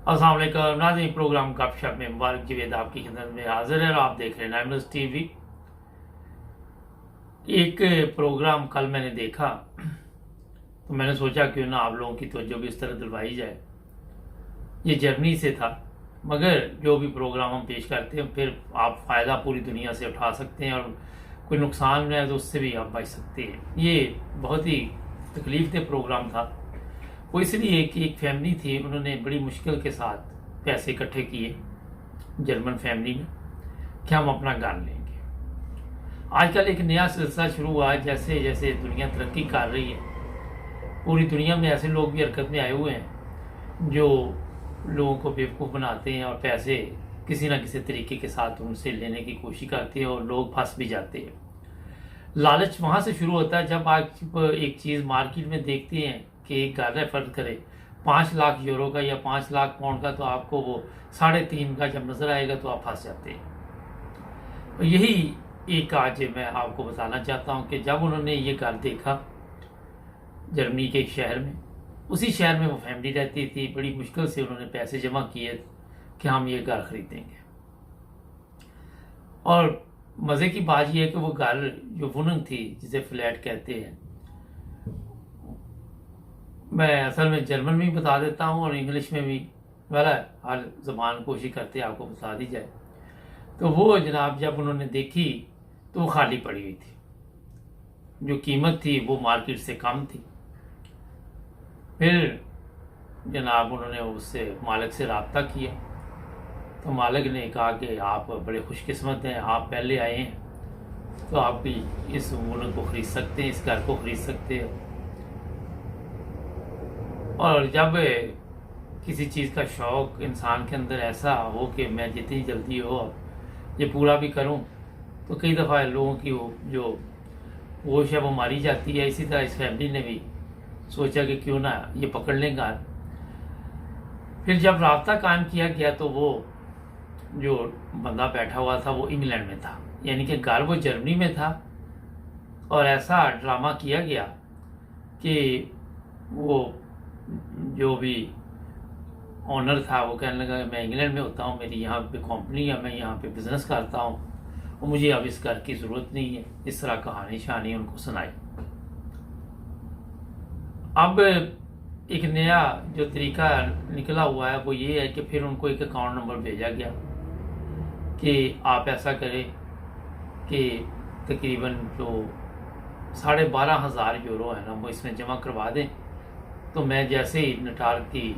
अस्सलाम वालेकुम नाज़रीन, प्रोग्राम गपशप में मुबारक जवेद आपकी खिदमत में हाजिर है और आप देख रहे हैं नाइमस टीवी। एक प्रोग्राम कल मैंने देखा तो मैंने सोचा क्यों ना आप लोगों की तवज्जो भी इस तरह दिलवाई जाए। ये जर्मनी से था, मगर जो भी प्रोग्राम हम पेश करते हैं फिर आप फ़ायदा पूरी दुनिया से उठा सकते हैं और कोई नुकसान है तो उससे भी आप बच सकते हैं। ये बहुत ही तकलीफ दे प्रोग्राम था। वो इसलिए कि एक फैमिली थी, उन्होंने बड़ी मुश्किल के साथ पैसे इकट्ठे किए जर्मन फैमिली में कि हम अपना घर लेंगे। आजकल एक नया सिलसिला शुरू हुआ है, जैसे जैसे दुनिया तरक्की कर रही है पूरी दुनिया में ऐसे लोग भी हरकत में आए हुए हैं जो लोगों को बेवकूफ़ बनाते हैं और पैसे किसी न किसी तरीके के साथ उनसे लेने की कोशिश करते हैं और लोग फंस भी जाते हैं। लालच वहाँ से शुरू होता है जब आप एक चीज़ मार्केट में देखते हैं कि एक घर है, फर्ज करे 5 लाख यूरो का या 5 लाख पाउंड का, तो आपको वो 3.5 का जब नज़र आएगा तो आप फंस जाते हैं। और यही एक आज मैं आपको बताना चाहता हूँ कि जब उन्होंने ये घर देखा जर्मनी के एक शहर में, उसी शहर में वो फैमिली रहती थी, बड़ी मुश्किल से उन्होंने पैसे जमा किए कि हम ये घर खरीदेंगे। और मज़े की बात यह है कि वो घर जो वुनंग थी, जिसे फ्लैट कहते हैं, मैं असल में जर्मन में भी बता देता हूँ और इंग्लिश में भी, वाला हर ज़बान कोशिश करते हैं आपको बता दी जाए। तो वो जनाब जब उन्होंने देखी तो वो खाली पड़ी हुई थी, जो कीमत थी वो मार्केट से कम थी। फिर जनाब उन्होंने उससे मालिक से रब्ता किया तो मालिक ने कहा कि आप बड़े खुशकिस्मत हैं, आप पहले आए हैं तो आप भी इस मुल्क को ख़रीद सकते हैं, इस घर को ख़रीद सकते हैं। और जब किसी चीज़ का शौक़ इंसान के अंदर ऐसा हो कि मैं जितनी जल्दी हो ये पूरा भी करूं, तो कई दफ़ा लोगों की वो जो होश है वो मारी जाती है। इसी तरह इस फैमिली ने भी सोचा कि क्यों ना ये पकड़ लें घर। फिर जब राब्ता कायम किया गया तो वो जो बंदा बैठा हुआ था वो इंग्लैंड में था, यानी कि घर वो जर्मनी में था। और ऐसा ड्रामा किया गया कि वो जो भी ऑनर था वो कहने लगा मैं इंग्लैंड में होता हूँ, मेरी यहाँ पे कंपनी है, मैं यहाँ पे बिजनेस करता हूँ और मुझे अब इस घर की ज़रूरत नहीं है। इस तरह कहानी शहानी उनको सुनाई। अब एक नया जो तरीका निकला हुआ है वो ये है कि फिर उनको एक अकाउंट नंबर भेजा गया कि आप ऐसा करें कि तकरीबन जो 12,500 यूरो है ना वो इसमें जमा करवा दें, तो मैं जैसे ही नटार की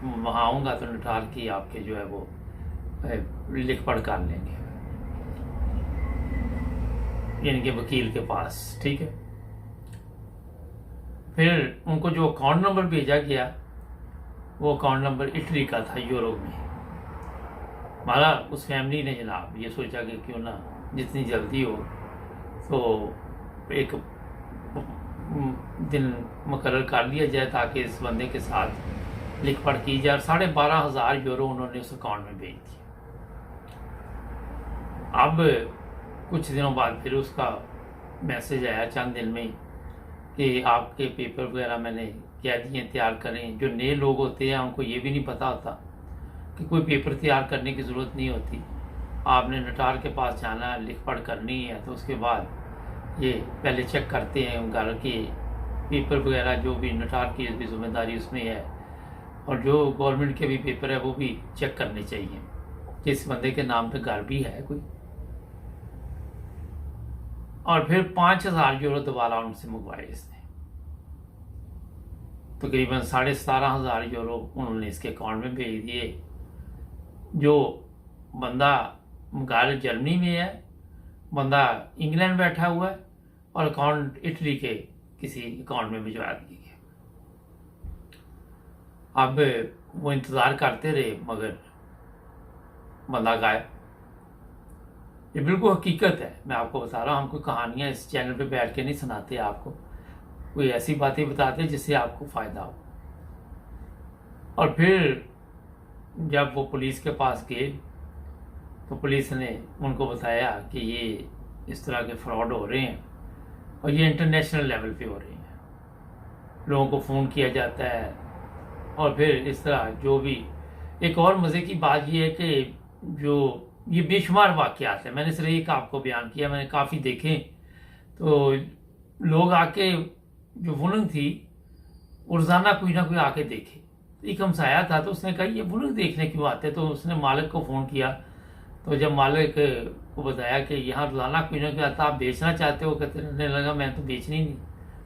वहाँ आऊँगा तो नटार की आपके जो है वो लिख पढ़ कर लेंगे, यानी कि वकील के पास। ठीक है। फिर उनको जो अकाउंट नंबर भेजा गया वो अकाउंट नंबर इटली का था, यूरो में। हमारा उस फैमिली ने जनाब ये सोचा कि क्यों ना जितनी जल्दी हो तो एक दिन मुकर्रर कर लिया जाए ताकि इस बंदे के साथ लिख पढ़ की जाए। 12,500 यूरो उन्होंने उस अकाउंट में भेज दिए। अब कुछ दिनों बाद फिर उसका मैसेज आया चंद दिन में कि आपके पेपर वगैरह मैंने कह दिए तैयार करें। जो नए लोग होते हैं उनको ये भी नहीं पता होता कि कोई पेपर तैयार करने की ज़रूरत नहीं होती, आपने नटार के पास जाना, लिख पढ़ करनी है। तो उसके बाद ये पहले चेक करते हैं घर के पेपर वगैरह, जो भी नटार की भी जिम्मेदारी उसमें है, और जो गवर्नमेंट के भी पेपर है वो भी चेक करने चाहिए कि इस बंदे के नाम पे घर भी है कोई। और फिर 5,000 यूरो दोबारा उनसे मंगवाए इसने, तकरीबन 17,500 यूरो उन्होंने इसके अकाउंट में भेज दिए। जो बंदा घर जर्मनी में है, बंदा इंग्लैंड बैठा हुआ है और अकाउंट इटली के किसी अकाउंट में भिजवा दिए गए। अब वो इंतज़ार करते रहे मगर बंदा गायब। ये बिल्कुल हकीकत है, मैं आपको बता रहा हूँ। हम कोई कहानियाँ इस चैनल पे बैठ के नहीं सुनाते आपको, कोई ऐसी बातें बताते जिससे आपको फ़ायदा हो। और फिर जब वो पुलिस के पास गए तो पुलिस ने उनको बताया कि ये इस तरह के फ्रॉड हो रहे हैं और ये इंटरनेशनल लेवल पे हो रहे हैं। लोगों को फ़ोन किया जाता है और फिर इस तरह जो भी एक और मज़े की बात ये है कि जो ये बेशुमार वाक़यात है, मैंने सिर्फ एक आपको बयान किया, मैंने काफ़ी देखे। तो लोग आके, जो वुलन थी, रोज़ाना कोई ना कोई आके देखे। एक हमसाया था, तो उसने कहा ये वुलन देखने क्यों आते, तो उसने मालिक को फ़ोन किया। तो जब मालिक को बताया कि यहाँ रोज़ाना कोई ना कोई आता, आप बेचना चाहते हो, कहने लगा मैं तो बेचनी नहीं।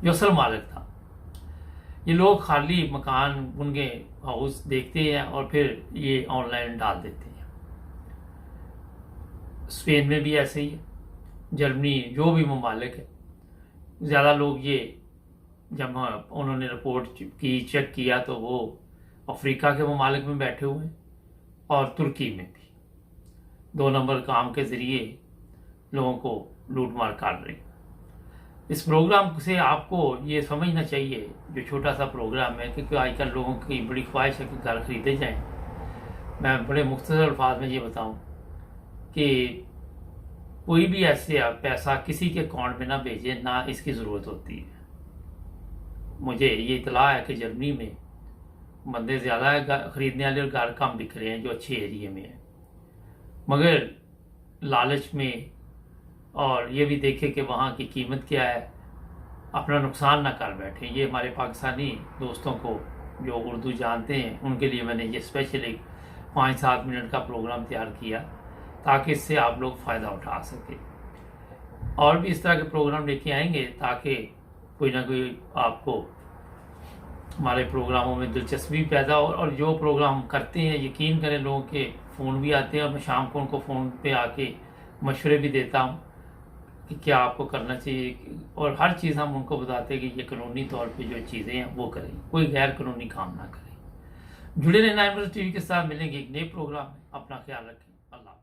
जो असल मालिक था। ये लोग खाली मकान, उनके हाउस देखते हैं और फिर ये ऑनलाइन डाल देते हैं। स्पेन में भी ऐसे ही है, जर्मनी, जो भी ममालिक है, ज़्यादा लोग ये, जब उन्होंने रिपोर्ट की, चेक किया, तो वो अफ्रीका के ममालिक में बैठे हुए हैं और तुर्की में भी 2 नंबर काम के ज़रिए लोगों को लूट मार कर रही। इस प्रोग्राम से आपको ये समझना चाहिए, जो छोटा सा प्रोग्राम है, क्योंकि आजकल लोगों की बड़ी ख्वाहिश है कि घर खरीदे जाएं। मैं बड़े मुख्तसर अल्फाज में ये बताऊं कि कोई भी ऐसे पैसा किसी के अकाउंट में ना भेजे, ना इसकी ज़रूरत होती है। मुझे ये इतला है कि जर्मनी में बंदे ज़्यादा है खरीदने वाले और घर कम बिक रहे हैं, जो अच्छे एरिए में है। मगर लालच में, और ये भी देखे कि वहाँ की कीमत क्या है, अपना नुकसान ना कर बैठे। ये हमारे पाकिस्तानी दोस्तों को जो उर्दू जानते हैं, उनके लिए मैंने ये स्पेशल एक 5-7 मिनट का प्रोग्राम तैयार किया, ताकि इससे आप लोग फ़ायदा उठा सकें। और भी इस तरह के प्रोग्राम लेके आएंगे, ताकि कोई ना कोई आपको हमारे प्रोग्रामों में दिलचस्पी पैदा हो। और जो प्रोग्राम करते हैं, यकीन करें, लोगों के फ़ोन भी आते हैं और मैं शाम को उनको फ़ोन पे आके मशवरे भी देता हूँ कि क्या आपको करना चाहिए, और हर चीज़ हम उनको बताते हैं कि ये कानूनी तौर पे जो चीज़ें हैं वो करें, कोई गैर कानूनी काम ना करें। जुड़े रहना एमरल्ड टीवी के साथ, मिलेंगे एक नए प्रोग्राम में। अपना ख्याल रखें। अल्लाह।